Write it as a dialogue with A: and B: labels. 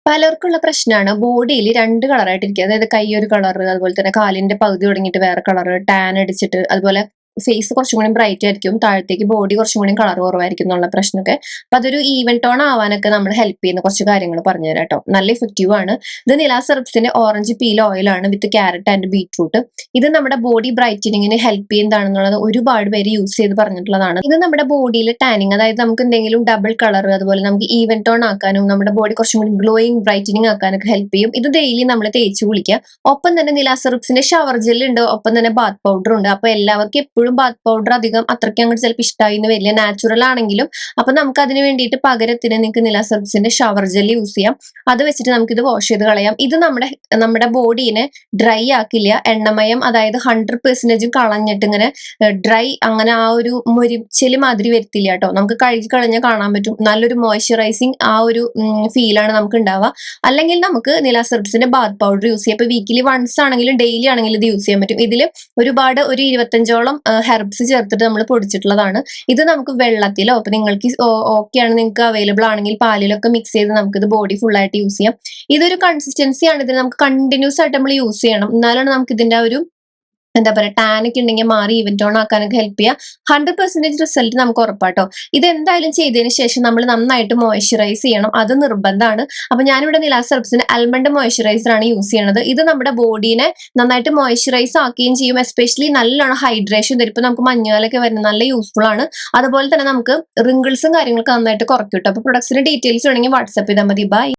A: പലർക്കുള്ള പ്രശ്നമാണ് ബോഡിയിൽ 2 കളറായിട്ടിരിക്കുക. അതായത് കൈ ഒരു കളർ, അതുപോലെ തന്നെ കാലിന്റെ പകുതി തുടങ്ങിയിട്ട് വേറെ കളർ, ടാൻ അടിച്ചിട്ട്, അതുപോലെ ഫേസ് കുറച്ചും കൂടി ബ്രൈറ്റ് ആയിരിക്കും, താഴത്തേക്ക് ബോഡി കുറച്ചും കൂടി കളർ കുറവായിരിക്കും എന്നുള്ള പ്രശ്നമൊക്കെ. അപ്പൊ അതൊരു ഈവൻ ടോൺ ആവാനൊക്കെ നമ്മൾ ഹെൽപ്പ് ചെയ്യുന്ന കുറച്ച് കാര്യങ്ങൾ പറഞ്ഞുതരാം കേട്ടോ. നല്ല ഇഫക്റ്റീവ് ആണ്. ഇത് നിലാസ് ഹെർബ്സിന്റെ ഓറഞ്ച് പീൽ ഓയിൽ ആണ് വിത്ത് ക്യാരറ്റ് ആൻഡ് ബീറ്റ്റൂട്ട്. ഇത് നമ്മുടെ ബോഡി ബ്രൈറ്റനിങ്ങിന് ഹെൽപ്പ് ചെയ്യുന്നതാണെന്നുള്ളത് ഒരുപാട് പേര് യൂസ് ചെയ്ത് പറഞ്ഞിട്ടുള്ളതാണ്. ഇത് നമ്മുടെ ബോഡിയിൽ ടാനിങ്, അതായത് നമുക്ക് എന്തെങ്കിലും ഡബിൾ കളർ, അതുപോലെ നമുക്ക് ഈവൻ ടോൺ ആക്കാനും നമ്മുടെ ബോഡി കുറച്ചും കൂടി ഗ്ലോയിങ് ബ്രൈറ്റനിങ് ആക്കാനൊക്കെ ഹെൽപ്പ് ചെയ്യും. ഇത് ഡെയിലി നമ്മൾ തേച്ച് കുളിക്കുക. ഒപ്പം തന്നെ നിലാസ് ഹെർബ്സിന്റെ ഷവർ ജെൽ ഉണ്ട്, ഒപ്പം തന്നെ ബാത്ത് പൗഡർ ഉണ്ട്. അപ്പൊ എല്ലാവർക്കും എപ്പോഴും ബാത്ത് പൗഡർ അധികം അത്രയ്ക്ക് അങ്ങോട്ട് ചിലപ്പോൾ ഇഷ്ടമായി എന്ന് വരില്ല, നാച്ചുറൽ ആണെങ്കിലും. അപ്പൊ നമുക്ക് അതിന് വേണ്ടിയിട്ട് പകരത്തിന് നിങ്ങൾക്ക് നിലാസ് ഹെർബ്സിന്റെ ഷവർ ജെൽ യൂസ് ചെയ്യാം. അത് വെച്ചിട്ട് നമുക്ക് ഇത് വാഷ് ചെയ്ത് കളയാം. ഇത് നമ്മുടെ ബോഡീനെ ഡ്രൈ ആക്കില്ല. എണ്ണമയം അതായത് 100% കളഞ്ഞിട്ട് ഇങ്ങനെ ഡ്രൈ, അങ്ങനെ ആ ഒരു മൊരിച്ചില് മാതിരി വരുത്തില്ല കേട്ടോ. നമുക്ക് കഴുകി കളഞ്ഞാൽ കാണാൻ പറ്റും നല്ലൊരു മോയ്സ്ചറൈസിങ് ആ ഒരു ഫീലാണ് നമുക്ക് ഉണ്ടാവുക. അല്ലെങ്കിൽ നമുക്ക് നിലാസ് ഹെർബ്സിന്റെ ബാത്ത് പൗഡർ യൂസ് ചെയ്യാം. ഇപ്പൊ വീക്കിലി വൺസ് ആണെങ്കിലും ഡെയിലി ആണെങ്കിലും ഇത് യൂസ് ചെയ്യാൻ പറ്റും. ഇതിൽ ഒരുപാട് ഒരു 25ഓളം ഹെർബ്സ് ചേർത്തിട്ട് നമ്മൾ പൊടിച്ചിട്ടുള്ളതാണ്. ഇത് നമുക്ക് വെള്ളത്തിലോ, ഇപ്പൊ നിങ്ങൾക്ക് ഓക്കെ ആണ്, നിങ്ങൾക്ക് അവൈലബിൾ ആണെങ്കിൽ പാലിലൊക്കെ മിക്സ് ചെയ്ത് നമുക്ക് ഇത് ബോഡി ഫുൾ ആയിട്ട് യൂസ് ചെയ്യാം. ഇതൊരു കൺസിസ്റ്റൻസി ആണ്. ഇതിന് നമുക്ക് കണ്ടിന്യൂസ് ആയിട്ട് നമ്മൾ യൂസ് ചെയ്യണം, എന്നാലാണ് നമുക്ക് ഇതിന്റെ ഒരു എന്താ പറയുക, ടാൻ ഒക്കെ ഉണ്ടെങ്കിൽ മാറി ഈവൻ ടോൺ ആക്കാനൊക്കെ ഹെൽപ്പ് ചെയ്യുക. 100% റിസൾട്ട് നമുക്ക് ഉറപ്പാട്ടോ. ഇത് എന്തായാലും ചെയ്തതിന് ശേഷം നമ്മൾ നന്നായിട്ട് മോയ്സ്ചറൈസ് ചെയ്യണം, അത് നിർബന്ധമാണ്. അപ്പൊ ഞാനിവിടെ നിലാസ് ഹെർബ്സിന്റെ ആൽമണ്ട് മോയ്സ്ചറൈസർ ആണ് യൂസ് ചെയ്യണത്. ഇത് നമ്മുടെ ബോഡീനെ നന്നായിട്ട് മോയ്സ്ചറൈസ് ആക്കുകയും ചെയ്യും. എസ്പെഷ്യലി നല്ലോണം ഹൈഡ്രേഷൻ തരും. ഇപ്പൊ നമുക്ക് മഞ്ഞുകാലൊക്കെ വരുന്നത് നല്ല യൂസ്ഫുൾ ആണ്. അതുപോലെ തന്നെ നമുക്ക് റിങ്കിൾസും കാര്യങ്ങളൊക്കെ നന്നായിട്ട് കുറയ്ക്കും കേട്ടോ. അപ്പൊ പ്രൊഡക്ട്സിന്റെ ഡീറ്റെയിൽസ് വേണമെങ്കിൽ വാട്സ്ആപ്പ് ചെയ്താൽ മതി. ബൈ.